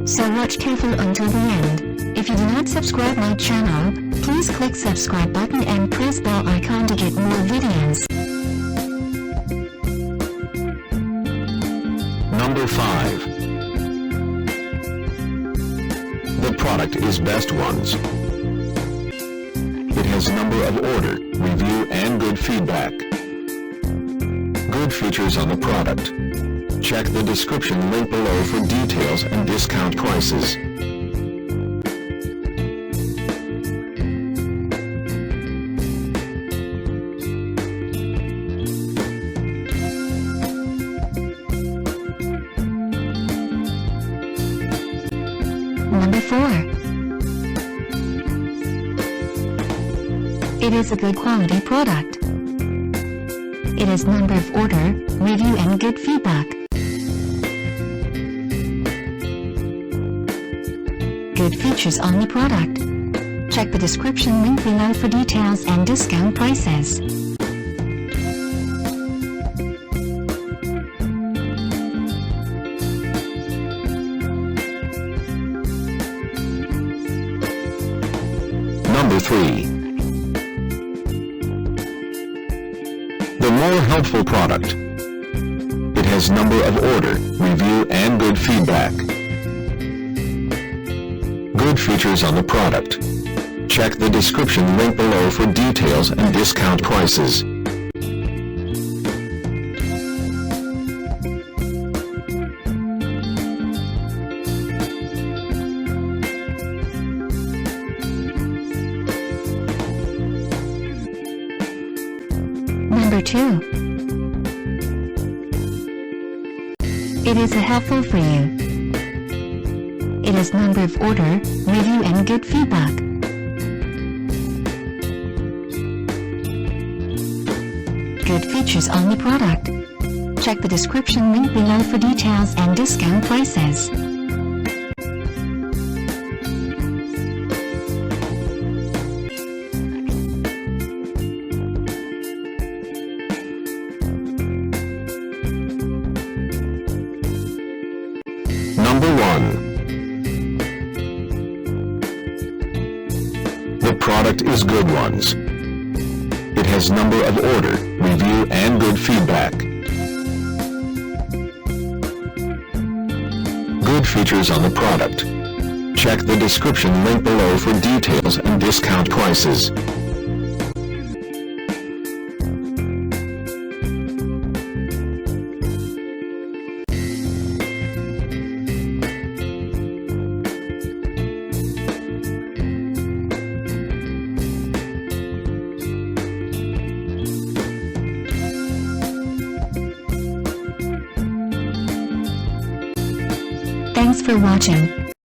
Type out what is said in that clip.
So watch carefully until the end. If you do not subscribe my channel, please click subscribe button and press bell icon to get more videos. Number 5. The product is Best Ones. It has number of order, review and good feedback. Good features on the product. Check the description link below for details and discount prices. Number 4. It is a good quality product. It has number of order, review and good feedback. Good features on the product. Check the description link below for details and discount prices. Number 3. The more helpful product. It has number of order, review and good feedback. Good features on the product. Check the description link below for details and discount prices. Number 2. It is helpful for you. It has number of order, review and good feedback. Good features on the product. Check the description link below for details and discount prices. Number 1. The product is Good Ones. It has number of order, review and good feedback. Good features on the product. Check the description link below for details and discount prices. Thanks for watching.